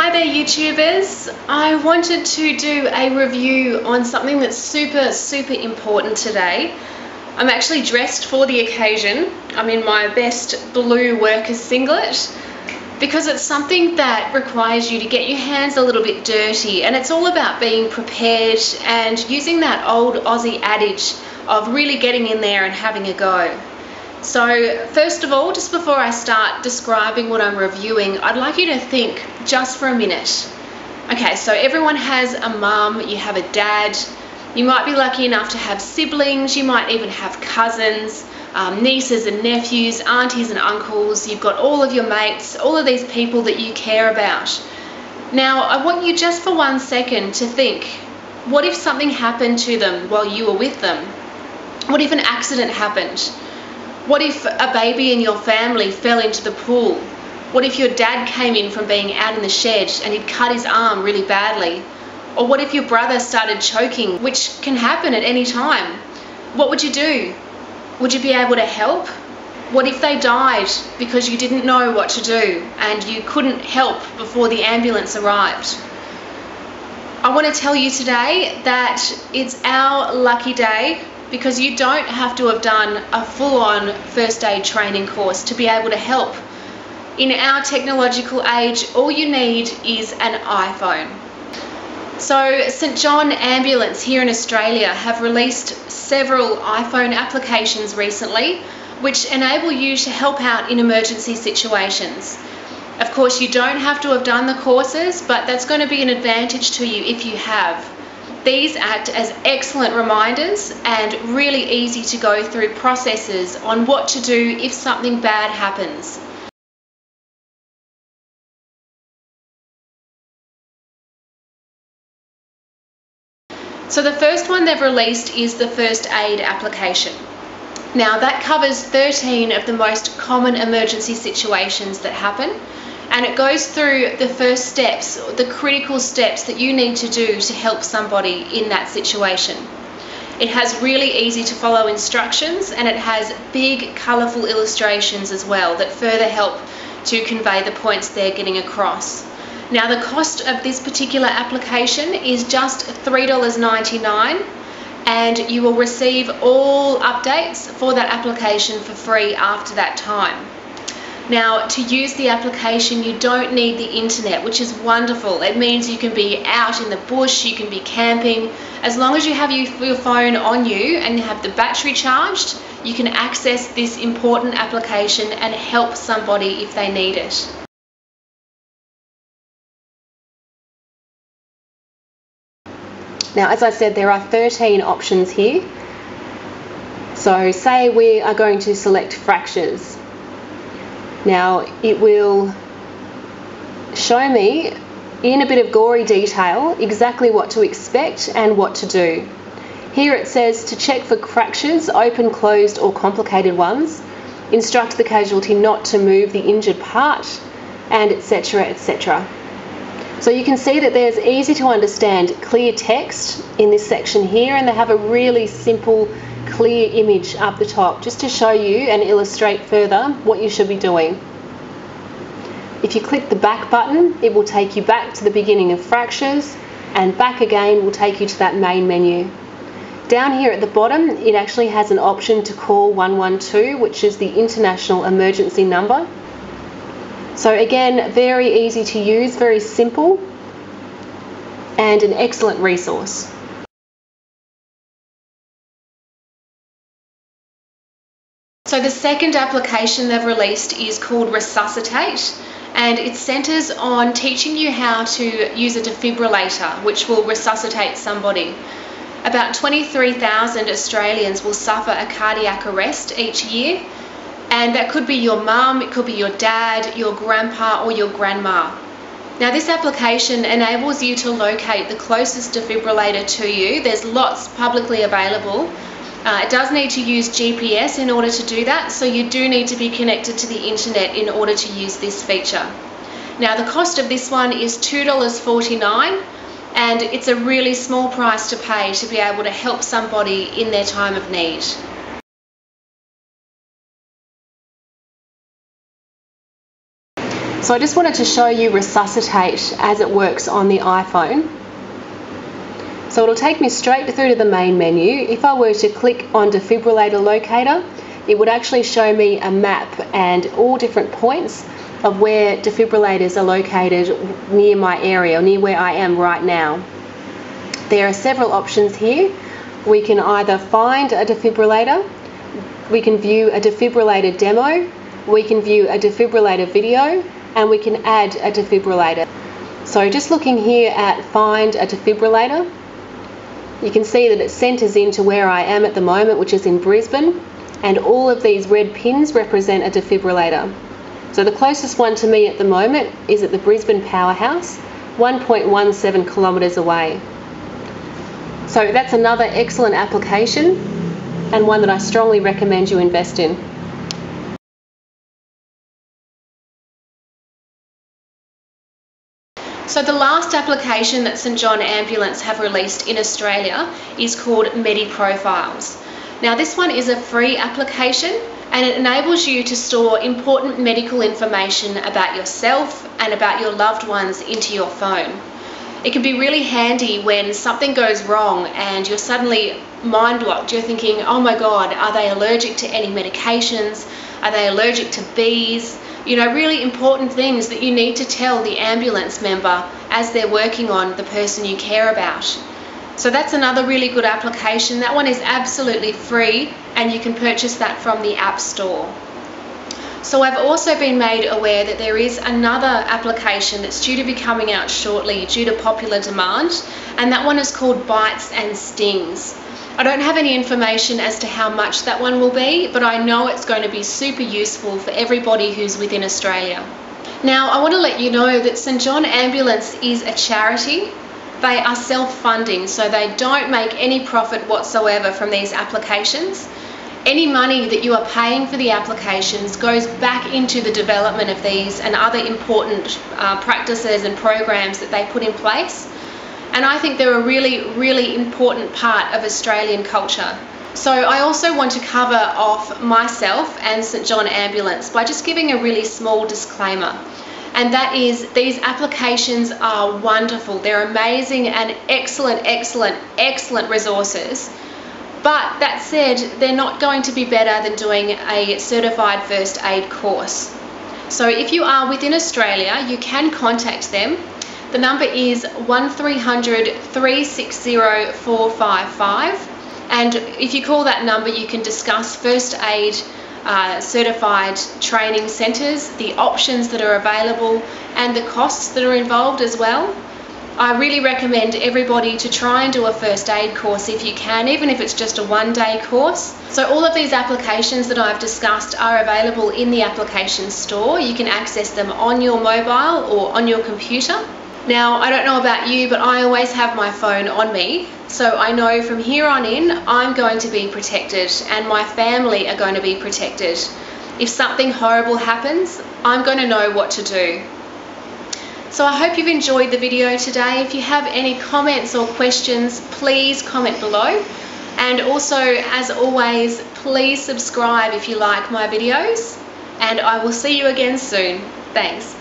Hi there YouTubers. I wanted to do a review on something that's super important today. I'm actually dressed for the occasion. I'm in my best blue workers singlet because it's something that requires you to get your hands a little bit dirty, and it's all about being prepared and using that old Aussie adage of really getting in there and having a go. So first of all, just before I start describing what I'm reviewing, I'd like you to think just for a minute. Okay, so everyone has a mum, you have a dad, you might be lucky enough to have siblings, you might even have cousins, nieces and nephews, aunties and uncles, you've got all of your mates, all of these people that you care about. Now, I want you just for 1 second to think, what if something happened to them while you were with them? What if an accident happened? What if a baby in your family fell into the pool? What if your dad came in from being out in the shed and he'd cut his arm really badly? Or what if your brother started choking, which can happen at any time? What would you do? Would you be able to help? What if they died because you didn't know what to do and you couldn't help before the ambulance arrived? I want to tell you today that it's our lucky day, because you don't have to have done a full-on first aid training course to be able to help. In our technological age, all you need is an iPhone. So St John Ambulance here in Australia have released several iPhone applications recently which enable you to help out in emergency situations. Of course, you don't have to have done the courses, but that's going to be an advantage to you if you have. These act as excellent reminders and really easy to go through processes on what to do if something bad happens. So the first one they've released is the first aid application. Now that covers 13 of the most common emergency situations that happen, and it goes through the first steps, the critical steps that you need to do to help somebody in that situation. It has really easy to follow instructions, and it has big colourful illustrations as well that further help to convey the points they're getting across. Now the cost of this particular application is just $3.99, and you will receive all updates for that application for free after that time. Now, to use the application, you don't need the internet, which is wonderful. It means you can be out in the bush, you can be camping. As long as you have your phone on you and you have the battery charged, you can access this important application and help somebody if they need it. Now, as I said, there are 13 options here. So say we are going to select fractures. Now it will show me in a bit of gory detail exactly what to expect and what to do. Here it says to check for fractures, open, closed or complicated ones, instruct the casualty not to move the injured part, and etc, etc. So you can see that there's easy to understand clear text in this section here, and they have a really simple clear image up the top just to show you and illustrate further what you should be doing. If you click the back button, it will take you back to the beginning of fractures, and back again will take you to that main menu. Down here at the bottom, it actually has an option to call 112, which is the international emergency number. So again, very easy to use, very simple, and an excellent resource. So the second application they've released is called Resuscitate, and it centres on teaching you how to use a defibrillator, which will resuscitate somebody. About 23,000 Australians will suffer a cardiac arrest each year, and that could be your mum, it could be your dad, your grandpa or your grandma. Now this application enables you to locate the closest defibrillator to you. There's lots publicly available. It does need to use GPS in order to do that, so you do need to be connected to the internet in order to use this feature. Now the cost of this one is $2.49, and it's a really small price to pay to be able to help somebody in their time of need. So I just wanted to show you Resuscitate as it works on the iPhone. So it'll take me straight through to the main menu. If I were to click on Defibrillator Locator, it would actually show me a map and all different points of where defibrillators are located near my area, or near where I am right now. There are several options here. We can either find a defibrillator, we can view a defibrillator demo, we can view a defibrillator video, and we can add a defibrillator. So just looking here at Find a Defibrillator, you can see that it centres into where I am at the moment, which is in Brisbane, and all of these red pins represent a defibrillator. So the closest one to me at the moment is at the Brisbane Powerhouse, 1.17 kilometres away. So that's another excellent application and one that I strongly recommend you invest in. So the last application that St John Ambulance have released in Australia is called MediProfiles. Now this one is a free application and it enables you to store important medical information about yourself and about your loved ones into your phone. It can be really handy when something goes wrong and you're suddenly mind blocked. You're thinking, oh my God, are they allergic to any medications? Are they allergic to bees? You know, really important things that you need to tell the ambulance member as they're working on the person you care about. So that's another really good application. That one is absolutely free and you can purchase that from the App Store. So I've also been made aware that there is another application that's due to be coming out shortly due to popular demand, and that one is called Bites and Stings. I don't have any information as to how much that one will be, but I know it's going to be super useful for everybody who's within Australia. Now, I want to let you know that St John Ambulance is a charity. They are self-funding, so they don't make any profit whatsoever from these applications. Any money that you are paying for the applications goes back into the development of these and other important practices and programs that they put in place. And I think they're a really, really important part of Australian culture. So I also want to cover off myself and St John Ambulance by just giving a really small disclaimer. And that is, these applications are wonderful. They're amazing and excellent, excellent, excellent resources. But that said, they're not going to be better than doing a certified first aid course. So if you are within Australia, you can contact them. The number is 1300 360 455, and if you call that number you can discuss first aid certified training centres, the options that are available and the costs that are involved as well. I really recommend everybody to try and do a first aid course if you can, even if it's just a one-day course. So all of these applications that I've discussed are available in the application store. You can access them on your mobile or on your computer. Now, I don't know about you, but I always have my phone on me, so I know from here on in I'm going to be protected and my family are going to be protected. If something horrible happens, I'm going to know what to do. So I hope you've enjoyed the video today. If you have any comments or questions, please comment below. And also, as always, please subscribe if you like my videos. And I will see you again soon. Thanks.